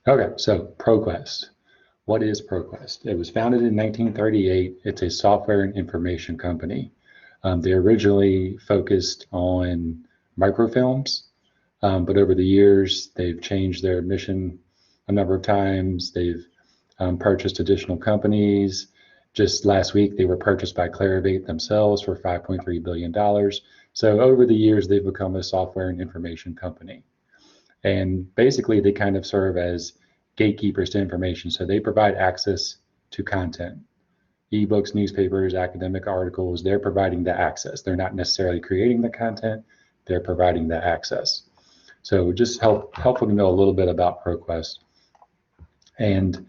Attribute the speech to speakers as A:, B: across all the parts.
A: Okay, so ProQuest. What is ProQuest? It was founded in 1938. It's a software and information company. They originally focused on microfilms, but over the years, they've changed their mission a number of times. They've purchased additional companies. Just last week, they were purchased by Clarivate themselves for $5.3 billion. So over the years, they've become a software and information company. And basically, they kind of serve as gatekeepers to information. So they provide access to content, ebooks, newspapers, academic articles. They're providing the access. They're not necessarily creating the content. They're providing the access. So just helpful to know a little bit about ProQuest. And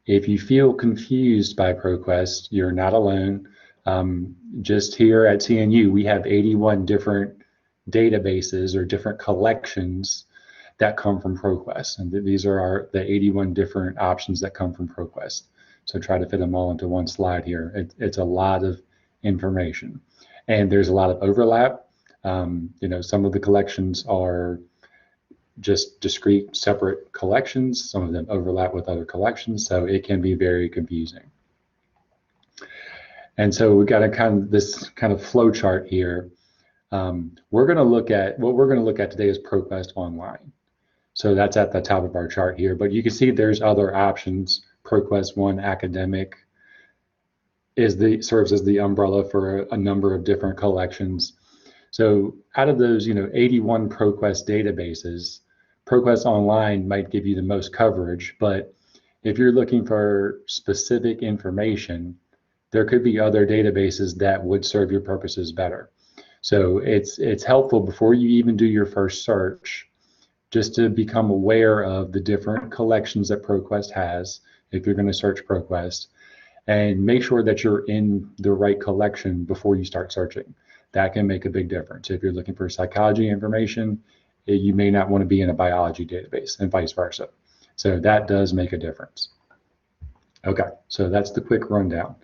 A: if you feel confused by ProQuest, you're not alone. Just here at CNU, we have 81 different databases or different collections that come from ProQuest. And these are the 81 different options that come from ProQuest. So try to fit them all into one slide here. It's a lot of information. And there's a lot of overlap. Some of the collections are just discrete, separate collections. Some of them overlap with other collections, so it can be very confusing. And so we've got this kind of flow chart here. We're going to look at today is ProQuest Online. So that's at the top of our chart here, but you can see there's other options. ProQuest One Academic serves as the umbrella for a number of different collections. So out of those, 81 ProQuest databases, ProQuest Online might give you the most coverage, but if you're looking for specific information, there could be other databases that would serve your purposes better. So it's helpful before you even do your first search, just to become aware of the different collections that ProQuest has, if you're going to search ProQuest, and make sure that you're in the right collection before you start searching. That can make a big difference. If you're looking for psychology information, you may not want to be in a biology database and vice versa. So that does make a difference. Okay, so that's the quick rundown.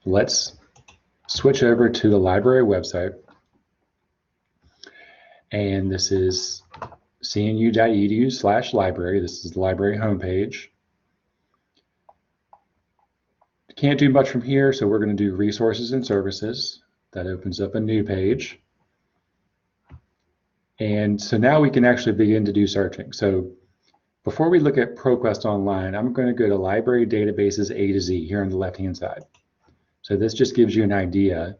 A: Let's switch over to the library website. And this is cnu.edu/library. This is the library homepage. Can't do much from here, so we're going to do resources and services. That opens up a new page. And so now we can actually begin to do searching. So before we look at ProQuest Online, I'm going to go to Library Databases A to Z here on the left-hand side. So this just gives you an idea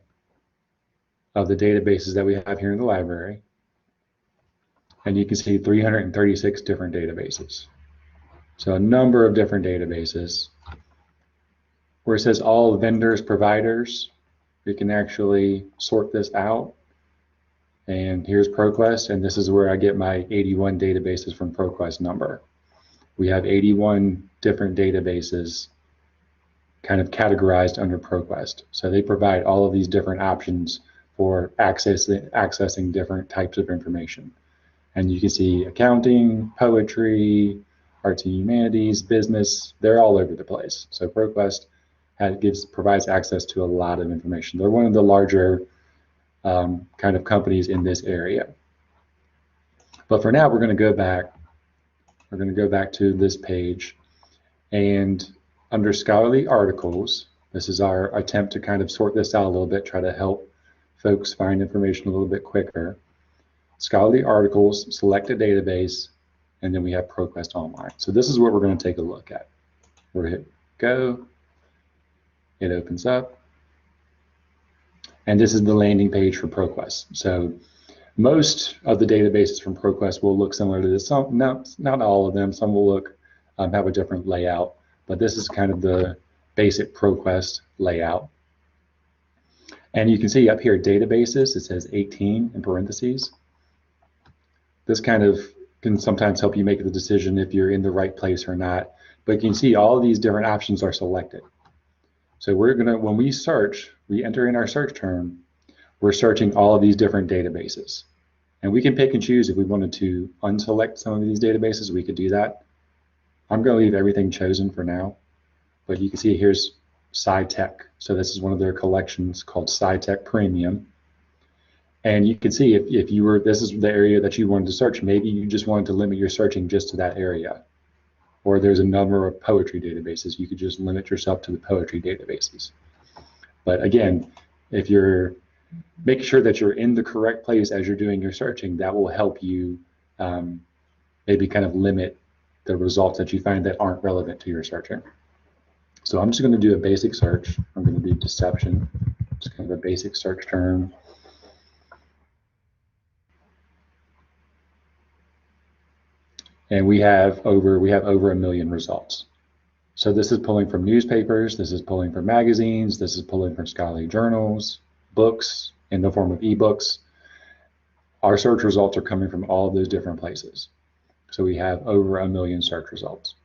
A: of the databases that we have here in the library. And you can see 336 different databases. So a number of different databases. Where it says all vendors, providers, we can actually sort this out. And here's ProQuest, and this is where I get my 81 databases from ProQuest number. We have 81 different databases kind of categorized under ProQuest. So they provide all of these different options for accessing different types of information. And you can see accounting, poetry, arts and humanities, business, they're all over the place. So ProQuest provides access to a lot of information. They're one of the larger kind of companies in this area. But for now, we're going to go back. We're going to go back to this page, and under scholarly articles, this is our attempt to kind of sort this out a little bit, try to help folks find information a little bit quicker. Scholarly articles, select a database, and then we have ProQuest Online. So this is what we're going to take a look at. We're going to hit go. It opens up. And this is the landing page for ProQuest. So most of the databases from ProQuest will look similar to this. Some, not all of them. Some will look have a different layout. But this is kind of the basic ProQuest layout. And you can see up here, databases, it says 18 in parentheses. This kind of can sometimes help you make the decision if you're in the right place or not. But you can see all of these different options are selected. So we're gonna, when we search, we enter in our search term, we're searching all of these different databases. And we can pick and choose if we wanted to unselect some of these databases, we could do that. I'm gonna leave everything chosen for now, but you can see here's SciTech. So this is one of their collections called SciTech Premium. And you can see if you were, this is the area that you wanted to search, maybe you just wanted to limit your searching just to that area. Or there's a number of poetry databases, you could just limit yourself to the poetry databases. But again, if you're making sure that you're in the correct place as you're doing your searching, that will help you maybe kind of limit the results that you find that aren't relevant to your searching. So I'm just going to do a basic search. I'm going to do deception. It's kind of a basic search term. And we have over 1 million results. So this is pulling from newspapers, this is pulling from magazines, this is pulling from scholarly journals, books in the form of ebooks. Our search results are coming from all of those different places. So we have over 1 million search results.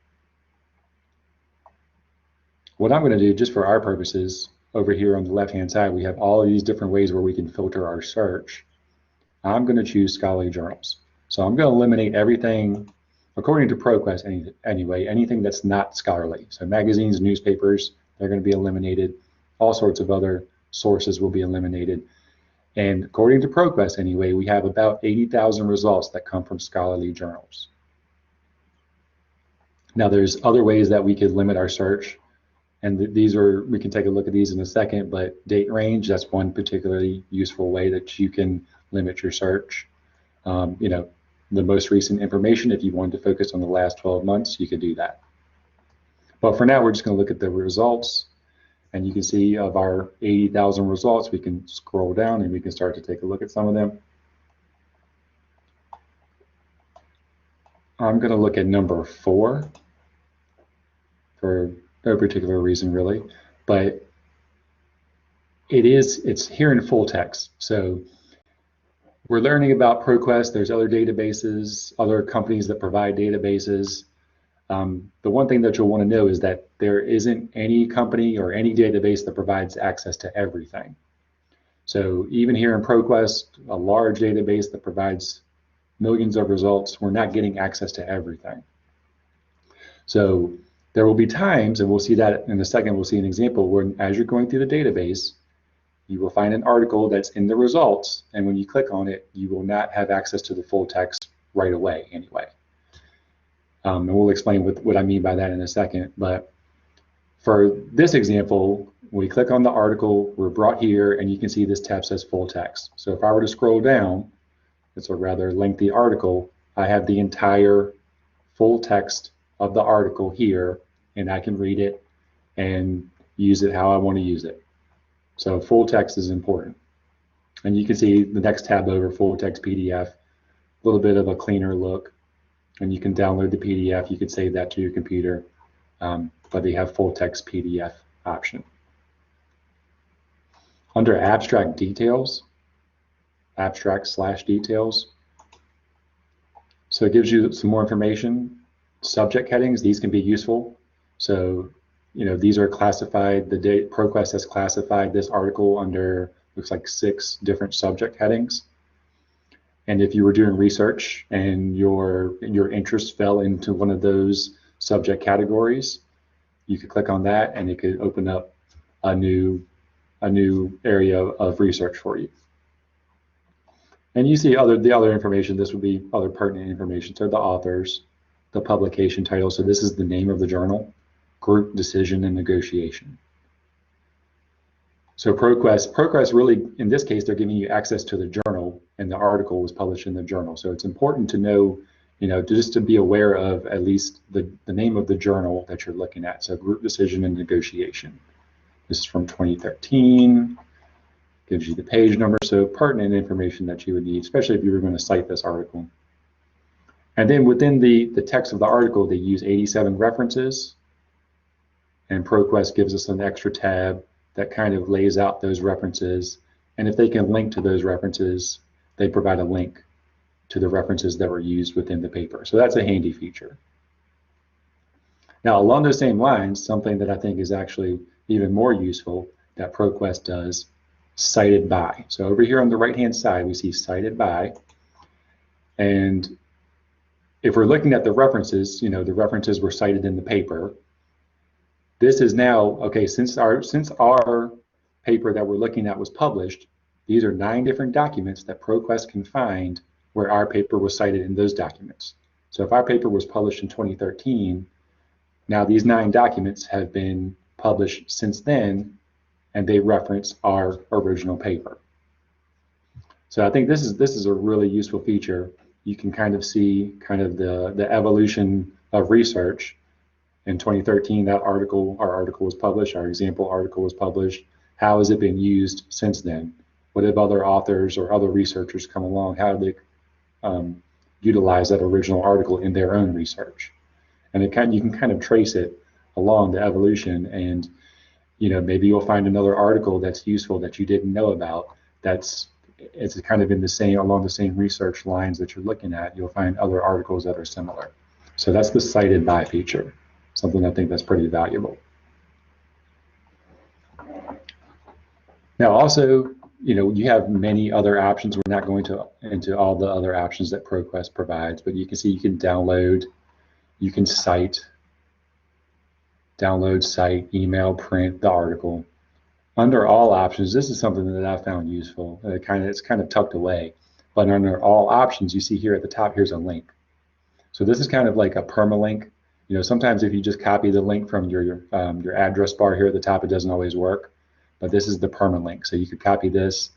A: What I'm going to do, just for our purposes, over here on the left-hand side, we have all of these different ways where we can filter our search. I'm going to choose scholarly journals. So I'm going to eliminate everything, according to ProQuest anyway, anything that's not scholarly. So magazines, newspapers, they're going to be eliminated. All sorts of other sources will be eliminated. And according to ProQuest anyway, we have about 80,000 results that come from scholarly journals. Now there's other ways that we could limit our search. And these are, we can take a look at these in a second, but date range, that's one particularly useful way that you can limit your search. You know, the most recent information, if you wanted to focus on the last 12 months, you could do that. But for now, we're just going to look at the results. And you can see of our 80,000 results, we can scroll down and we can start to take a look at some of them. I'm going to look at number 4 for no particular reason really, but it's here in full text. So we're learning about ProQuest. There's other databases, other companies that provide databases. The one thing that you'll want to know is that there isn't any company or any database that provides access to everything. So even here in ProQuest, a large database that provides millions of results, we're not getting access to everything. So there will be times, and we'll see that in a second, we'll see an example where as you're going through the database, you will find an article that's in the results, and when you click on it, you will not have access to the full text right away anyway. And we'll explain what I mean by that in a second. But for this example, when we click on the article, we're brought here, and you can see this tab says full text. So if I were to scroll down, it's a rather lengthy article, I have the entire full text of the article here, and I can read it and use it how I want to use it. So full text is important. And you can see the next tab over, full text PDF, a little bit of a cleaner look. And you can download the PDF, you could save that to your computer, but they have full text PDF option. Under abstract details, abstract/details, so it gives you some more information. Subject headings, these can be useful. So, you know, these are classified, ProQuest has classified this article under, looks like 6 different subject headings. And if you were doing research and your interest fell into one of those subject categories, you could click on that and it could open up a new area of research for you. And you see the other information, this would be other pertinent information. So the authors, the publication title, so this is the name of the journal, group, decision, and negotiation. So ProQuest really, in this case, they're giving you access to the journal, and the article was published in the journal. So it's important to know, you know, just to be aware of at least the name of the journal that you're looking at. So group, decision, and negotiation. This is from 2013. Gives you the page number, so pertinent information that you would need, especially if you were going to cite this article. And then within the text of the article, they use 87 references, and ProQuest gives us an extra tab that kind of lays out those references. And if they can link to those references, they provide a link to the references that were used within the paper. So that's a handy feature. Now, along those same lines, something that I think is actually even more useful that ProQuest does, cited by. So over here on the right-hand side, we see cited by. And if we're looking at the references, you know, the references were cited in the paper. This is now, okay, since our paper that we're looking at was published, These are 9 different documents that ProQuest can find where our paper was cited in those documents. So if our paper was published in 2013, now these 9 documents have been published since then, and they reference our original paper. So I think this is a really useful feature. You can kind of see kind of the evolution of research. In 2013, our article was published, our example article was published. How has it been used since then? What have other authors or other researchers come along? How do they utilize that original article in their own research? And you can kind of trace it along the evolution, and maybe you'll find another article that's useful that you didn't know about. It's kind of in along the same research lines that you're looking at. You'll find other articles that are similar. So that's the cited by feature, something I think that's pretty valuable. Now also, you have many other options. We're not going into all the other options that ProQuest provides, but you can see you can download, you can cite, download, cite, email, print the article. Under all options, this is something that I found useful. It's kind of tucked away, but under all options, you see here at the top, here's a link. So this is kind of like a permalink. Sometimes if you just copy the link from your address bar here at the top, it doesn't always work. But this is the permalink. So you could copy this,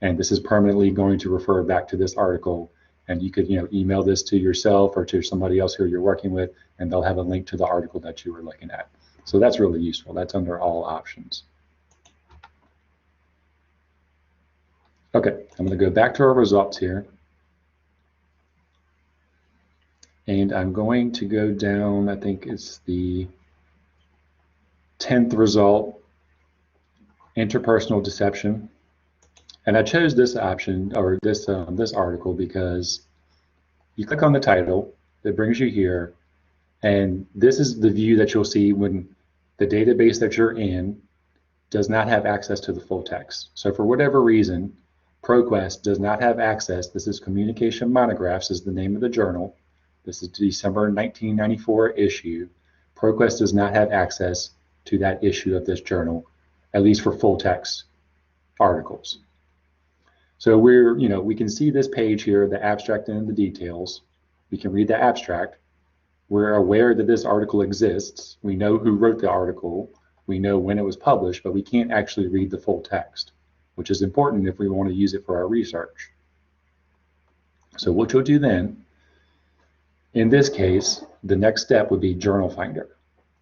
A: and this is permanently going to refer back to this article. And you could email this to yourself or to somebody else who you're working with, and they'll have a link to the article that you were looking at. So that's really useful. That's under all options. Okay, I'm going to go back to our results here. And I'm going to go down, I think it's the 10th result, interpersonal deception. And I chose this option, or this article, because you click on the title, it brings you here, and this is the view that you'll see when the database that you're in does not have access to the full text. So for whatever reason, ProQuest does not have access. This is Communication Monographs is the name of the journal. This is December 1994 issue. ProQuest does not have access to that issue of this journal, at least for full text articles. So we can see this page here, the abstract and the details. We can read the abstract. We're aware that this article exists. We know who wrote the article. We know when it was published, but we can't actually read the full text, which is important if we want to use it for our research. So what you'll do then, in this case, the next step would be Journal Finder.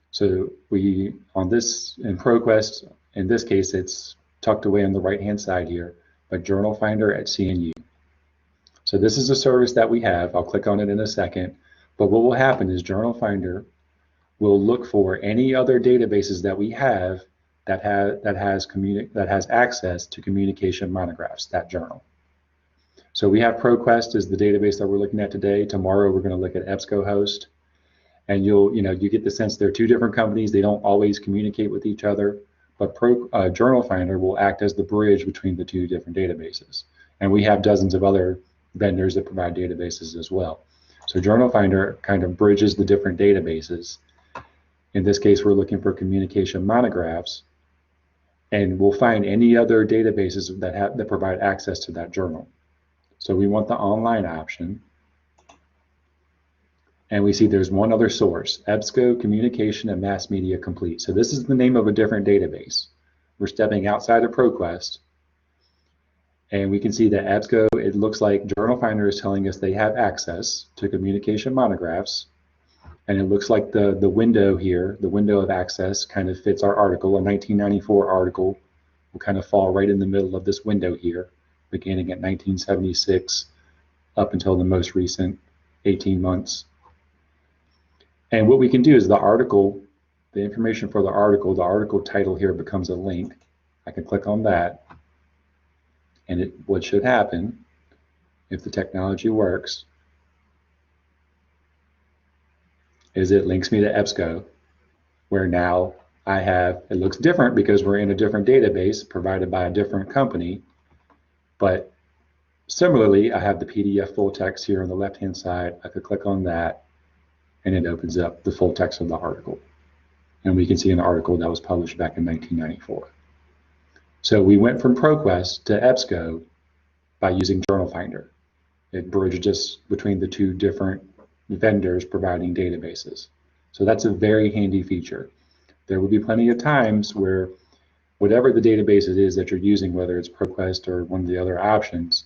A: So in ProQuest, in this case, it's tucked away on the right-hand side here, but Journal Finder at CNU. So this is a service that we have. I'll click on it in a second. But what will happen is Journal Finder will look for any other databases that we have that has access to Communication Monographs, that journal. So we have ProQuest is the database that we're looking at today. Tomorrow we're going to look at EBSCOhost, and you get the sense they're 2 different companies. They don't always communicate with each other, but Journal Finder will act as the bridge between the 2 different databases. And we have dozens of other vendors that provide databases as well. So Journal Finder kind of bridges the different databases. In this case, we're looking for Communication Monographs, and we'll find any other databases that provide access to that journal. So we want the online option, and we see there's one other source, EBSCO Communication and Mass Media Complete. So this is the name of a different database. We're stepping outside of ProQuest, and we can see that EBSCO, it looks like Journal Finder is telling us they have access to Communication Monographs, and it looks like the window here, the window of access, kind of fits our article. A 1994 article will kind of fall right in the middle of this window here, beginning at 1976 up until the most recent 18 months. And what we can do is the article, the information for the article title here becomes a link. I can click on that, and what should happen, if the technology works, is it links me to EBSCO, where now I have, it looks different because we're in a different database provided by a different company, but similarly, I have the PDF full text here on the left-hand side. I could click on that, and it opens up the full text of the article. And we can see an article that was published back in 1994. So we went from ProQuest to EBSCO by using Journal Finder. It bridged us between the two different vendors providing databases. So that's a very handy feature. There will be plenty of times where whatever the database it is that you're using, whether it's ProQuest or one of the other options,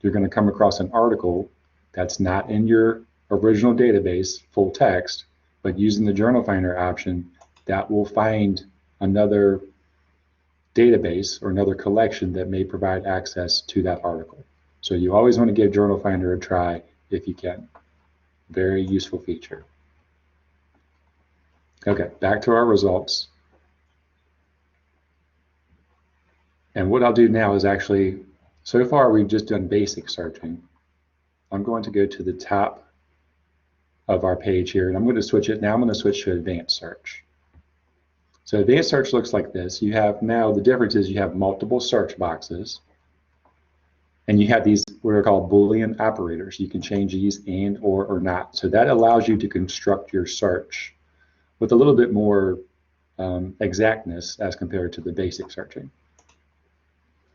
A: you're going to come across an article that's not in your original database, full text, but using the Journal Finder option, that will find another database or another collection that may provide access to that article. So you always want to give Journal Finder a try if you can. Very useful feature. Okay, back to our results. And what I'll do now is actually, so far we've just done basic searching. I'm going to go to the top of our page here, and I'm going to switch it. Now I'm going to switch to advanced search. So advanced search looks like this. You have now, the difference is you have multiple search boxes, and you have these what are called Boolean operators. You can change these and or not. So that allows you to construct your search with a little bit more exactness as compared to the basic searching.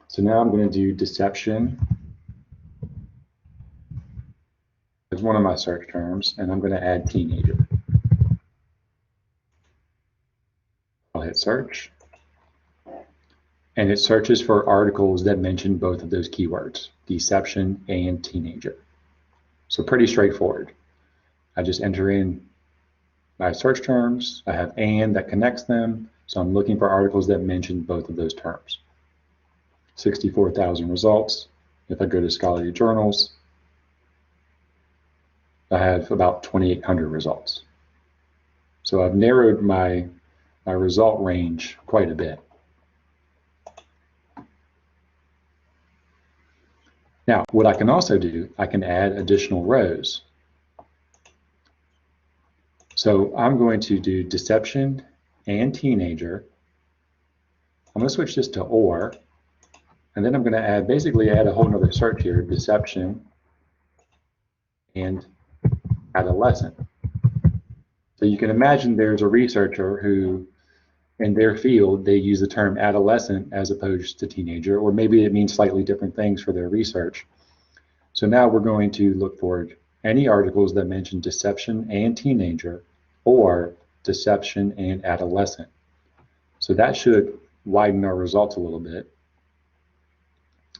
A: So now I'm going to do deception as one of my search terms, and I'm going to add teenager. I'll hit search, and it searches for articles that mention both of those keywords, deception and teenager. So pretty straightforward. I just enter in my search terms. I have and that connects them, so I'm looking for articles that mention both of those terms. 64,000 results. If I go to scholarly journals, I have about 2,800 results. So I've narrowed my result range quite a bit. Now, what I can also do, I can add additional rows. So I'm going to do deception and teenager. I'm going to switch this to or, and then I'm going to add, basically add a whole nother search here, deception and adolescent. So you can imagine there's a researcher who, in their field, they use the term adolescent as opposed to teenager, or maybe it means slightly different things for their research. So now we're going to look for any articles that mention deception and teenager or deception and adolescent. So that should widen our results a little bit.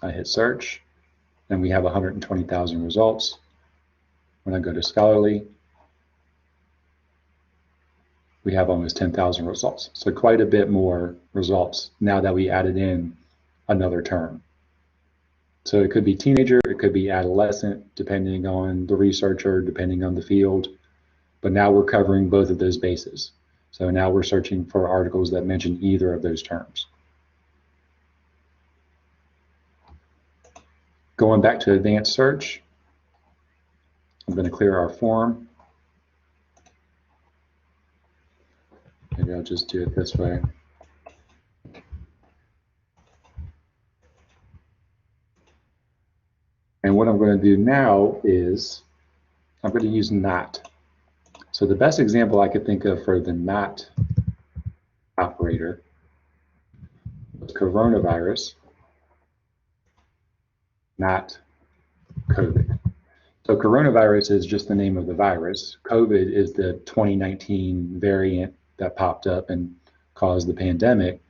A: I hit search, and we have 120,000 results. When I go to scholarly, we have almost 10,000 results. So quite a bit more results now that we added in another term. So it could be teenager, it could be adolescent, depending on the researcher, depending on the field. But now we're covering both of those bases. So now we're searching for articles that mention either of those terms. Going back to advanced search, I'm going to clear our form. Maybe I'll just do it this way. And what I'm going to do now is I'm going to use not. So the best example I could think of for the not operator was coronavirus, not COVID. So coronavirus is just the name of the virus. COVID is the 2019 variant that popped up and caused the pandemic.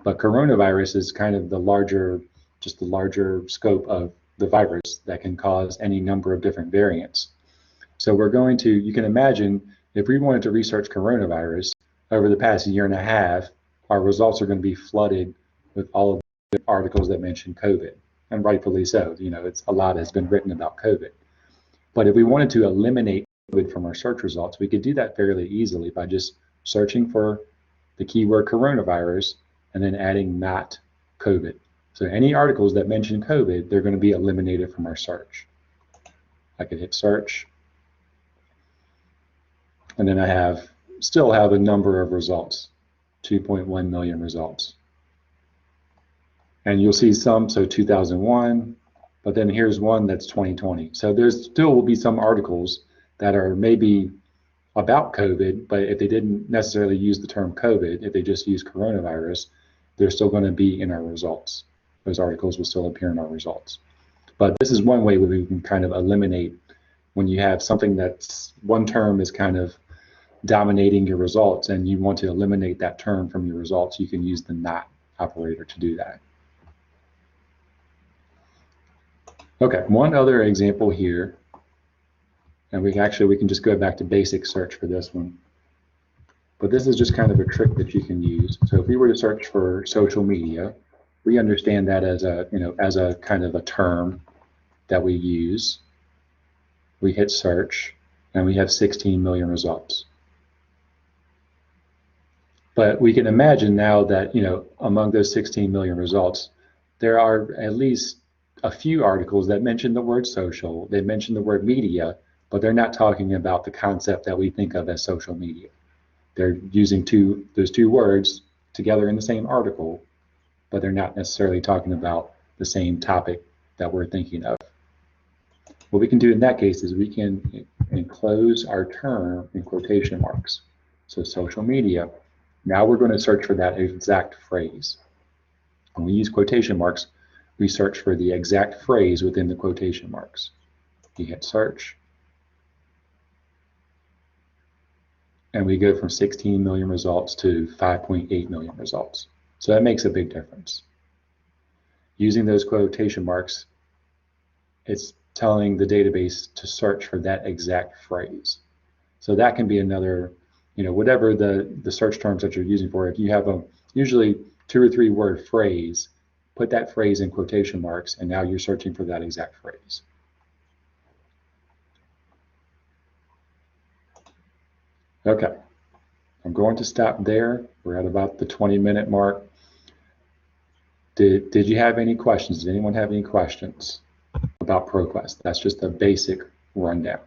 A: But coronavirus is kind of the larger, just the larger scope of the virus that can cause any number of different variants. So we're going to, you can imagine, if we wanted to research coronavirus over the past year and a half, our results are going to be flooded with all of the articles that mention COVID, and rightfully so. You know, it's a lot has been written about COVID. But if we wanted to eliminate COVID from our search results, we could do that fairly easily by just searching for the keyword coronavirus and then adding not COVID. So any articles that mention COVID, they're going to be eliminated from our search. I could hit search, and then I still have a number of results, 2.1 million results. And you'll see some, so 2001, but then here's one that's 2020. So there's still will be some articles that are maybe about COVID, but if they didn't necessarily use the term COVID, if they just use coronavirus, they're still going to be in our results. Those articles will still appear in our results. But this is one way where we can kind of eliminate when you have something that's one term is kind of dominating your results and you want to eliminate that term from your results, you can use the not operator to do that. Okay, one other example here, and we can just go back to basic search for this one. But this is just kind of a trick that you can use. So if we were to search for social media, we understand that as a, as a kind of a term that we use. We hit search and we have 16 million results. But we can imagine now that, among those 16 million results, there are at least a few articles that mention the word social, they mention the word media, but they're not talking about the concept that we think of as social media. They're using those two words together in the same article, but they're not necessarily talking about the same topic that we're thinking of. What we can do in that case is we can enclose our term in quotation marks. So social media. Now we're going to search for that exact phrase. When we use quotation marks, we search for the exact phrase within the quotation marks. We hit search. And we go from 16 million results to 5.8 million results. So that makes a big difference. Using those quotation marks, it's telling the database to search for that exact phrase. So that can be another, whatever the search terms that you're using for, if you have a usually 2 or 3 word phrase, put that phrase in quotation marks, and now you're searching for that exact phrase. Okay, I'm going to stop there. We're at about the 20-minute mark. Did you have any questions? Did anyone have any questions about ProQuest? That's just a basic rundown.